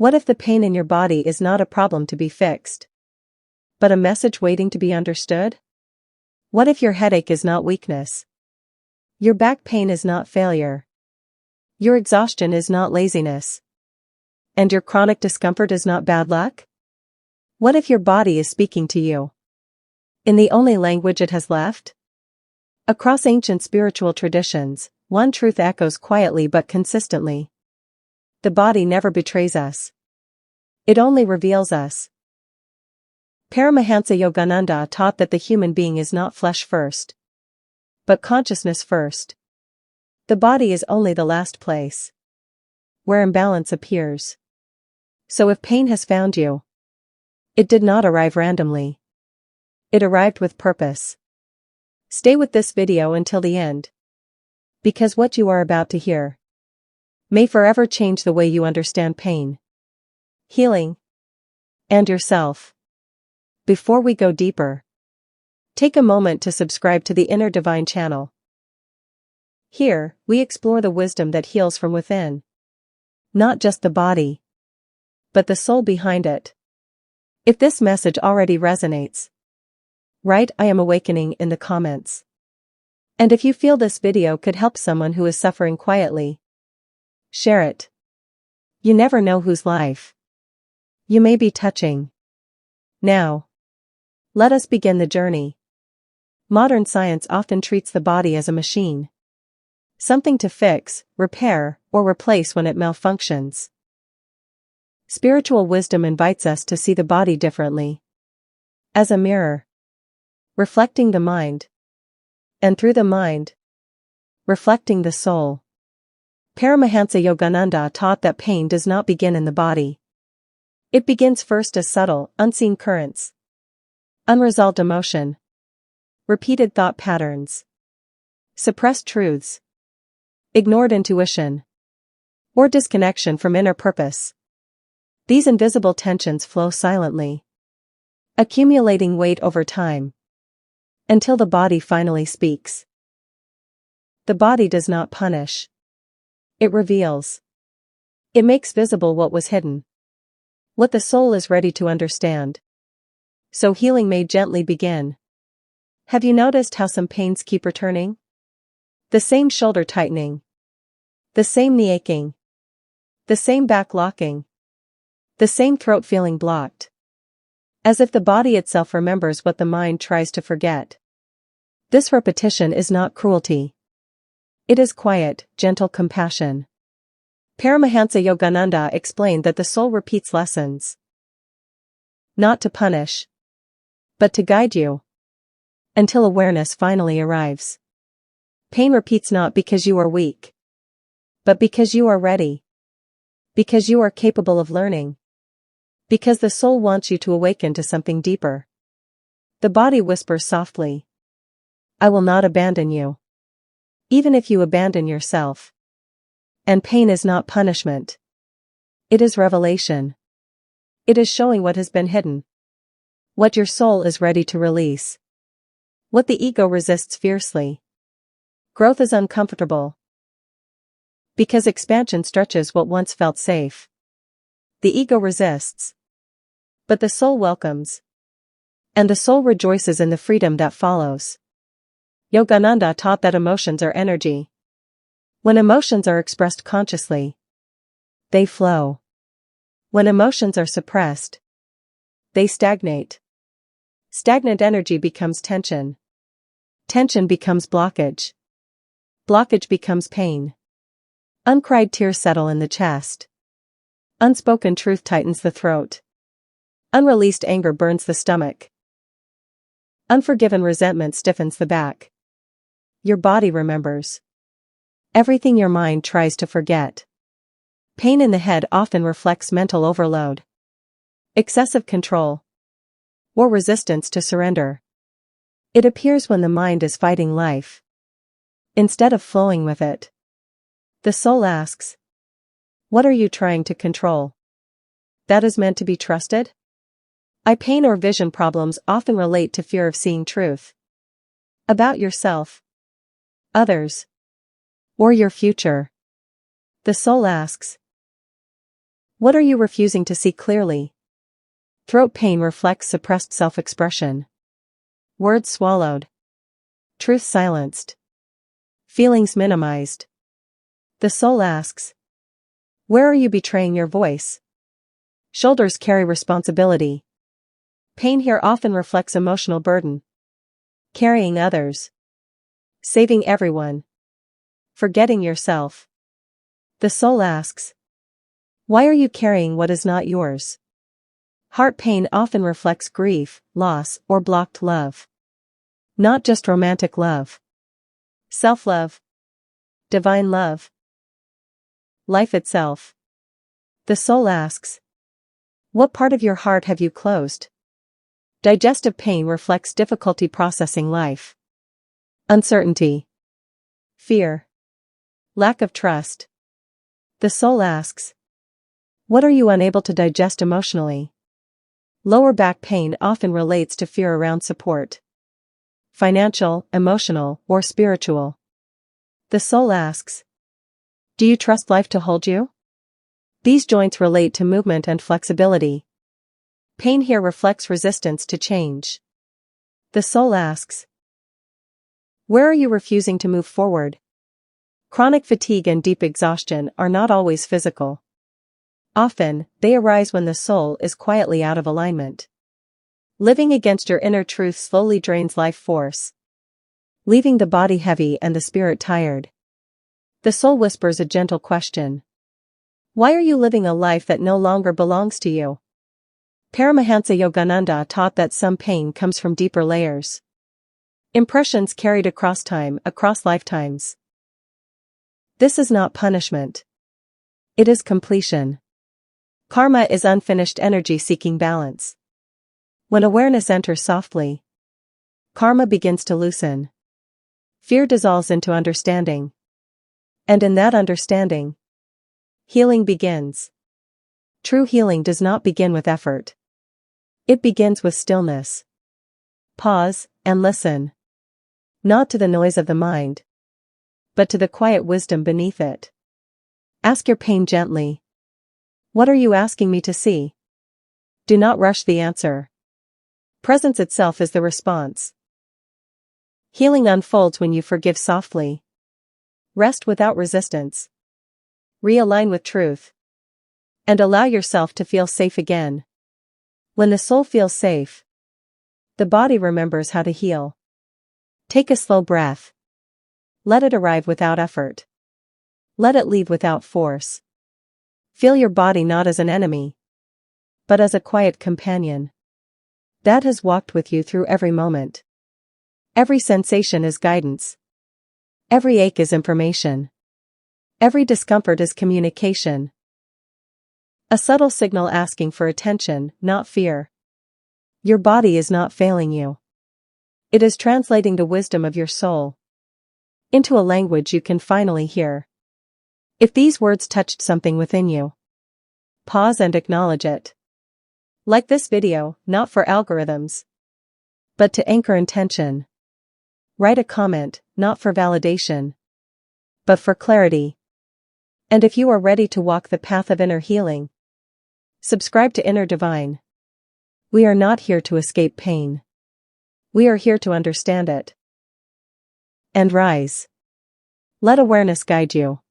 What if the pain in your body is not a problem to be fixed, but a message waiting to be understood? What if your headache is not weakness? Your back pain is not failure. Your exhaustion is not laziness. And your chronic discomfort is not bad luck? What if your body is speaking to you in the only language it has left? Across ancient spiritual traditions, one truth echoes quietly but consistently. The body never betrays us. It only reveals us. Paramahansa Yogananda taught that the human being is not flesh first, but consciousness first. The body is only the last place where imbalance appears. So if pain has found you, it did not arrive randomly. It arrived with purpose. Stay with this video until the end, because what you are about to hear may forever change the way you understand pain, healing, and yourself. Before we go deeper, take a moment to subscribe to the Inner Divine channel. Here, we explore the wisdom that heals from within. Not just the body, but the soul behind it. If this message already resonates, write "I am awakening" in the comments. And if you feel this video could help someone who is suffering quietly, share it. You never know whose life you may be touching. Now, let us begin the journey. Modern science often treats the body as a machine, something to fix, repair, or replace when it malfunctions. Spiritual wisdom invites us to see the body differently, as a mirror, reflecting the mind, and through the mind, reflecting the soul. Paramahansa Yogananda taught that pain does not begin in the body. It begins first as subtle, unseen currents, unresolved emotion, repeated thought patterns, suppressed truths, ignored intuition, or disconnection from inner purpose. These invisible tensions flow silently, accumulating weight over time, until the body finally speaks. The body does not punish. It reveals. It makes visible what was hidden, what the soul is ready to understand. So healing may gently begin. Have you noticed how some pains keep returning? The same shoulder tightening, the same knee aching, the same back locking, the same throat feeling blocked. As if the body itself remembers what the mind tries to forget. This repetition is not cruelty. It is quiet, gentle compassion. Paramahansa Yogananda explained that the soul repeats lessons, not to punish, but to guide you, until awareness finally arrives. Pain repeats not because you are weak, but because you are ready, because you are capable of learning, because the soul wants you to awaken to something deeper. The body whispers softly, "I will not abandon you, even if you abandon yourself." And pain is not punishment. It is revelation. It is showing what has been hidden, what your soul is ready to release, what the ego resists fiercely. Growth is uncomfortable, because expansion stretches what once felt safe. The ego resists, but the soul welcomes, and the soul rejoices in the freedom that follows. Yogananda taught that emotions are energy. When emotions are expressed consciously, they flow. When emotions are suppressed, they stagnate. Stagnant energy becomes tension. Tension becomes blockage. Blockage becomes pain. Uncried tears settle in the chest. Unspoken truth tightens the throat. Unreleased anger burns the stomach. Unforgiven resentment stiffens the back. Your body remembers everything your mind tries to forget. Pain in the head often reflects mental overload, excessive control, or resistance to surrender. It appears when the mind is fighting life, instead of flowing with it. The soul asks, "What are you trying to control? That is meant to be trusted?" Eye pain or vision problems often relate to fear of seeing truth about yourself, others, or your future. The soul asks, What are you refusing to see clearly? Throat pain reflects suppressed self-expression. Words swallowed. Truth silenced. Feelings minimized. The soul asks, where are you betraying your voice? Shoulders carry responsibility. Pain here often reflects emotional burden. Carrying others. Saving everyone. Forgetting yourself. The soul asks, why are you carrying what is not yours? Heart pain often reflects grief, loss, or blocked love. Not just romantic love. Self-love. Divine love. Life itself. The soul asks, what part of your heart have you closed? Digestive pain reflects difficulty processing life. Uncertainty. Fear. Lack of trust. The soul asks, what are you unable to digest emotionally? Lower back pain often relates to fear around support. Financial, emotional, or spiritual. The soul asks, do you trust life to hold you? These joints relate to movement and flexibility. Pain here reflects resistance to change. The soul asks, where are you refusing to move forward? Chronic fatigue and deep exhaustion are not always physical. Often, they arise when the soul is quietly out of alignment. Living against your inner truth slowly drains life force, leaving the body heavy and the spirit tired. The soul whispers a gentle question. Why are you living a life that no longer belongs to you? Paramahansa Yogananda taught that some pain comes from deeper layers. Impressions carried across time, across lifetimes. This is not punishment. It is completion. Karma is unfinished energy seeking balance. When awareness enters softly, karma begins to loosen. Fear dissolves into understanding. And in that understanding, healing begins. True healing does not begin with effort. It begins with stillness. Pause, and listen. Not to the noise of the mind, but to the quiet wisdom beneath it. Ask your pain gently. What are you asking me to see? Do not rush the answer. Presence itself is the response. Healing unfolds when you forgive softly. Rest without resistance. Realign with truth. And allow yourself to feel safe again. When the soul feels safe, the body remembers how to heal. Take a slow breath. Let it arrive without effort. Let it leave without force. Feel your body not as an enemy, but as a quiet companion that has walked with you through every moment. Every sensation is guidance. Every ache is information. Every discomfort is communication. A subtle signal asking for attention, not fear. Your body is not failing you. It is translating the wisdom of your soul into a language you can finally hear. If these words touched something within you, pause and acknowledge it. Like this video, not for algorithms, but to anchor intention. Write a comment, not for validation, but for clarity. And if you are ready to walk the path of inner healing, subscribe to Inner Divine. We are not here to escape pain. We are here to understand it. And rise. Let awareness guide you.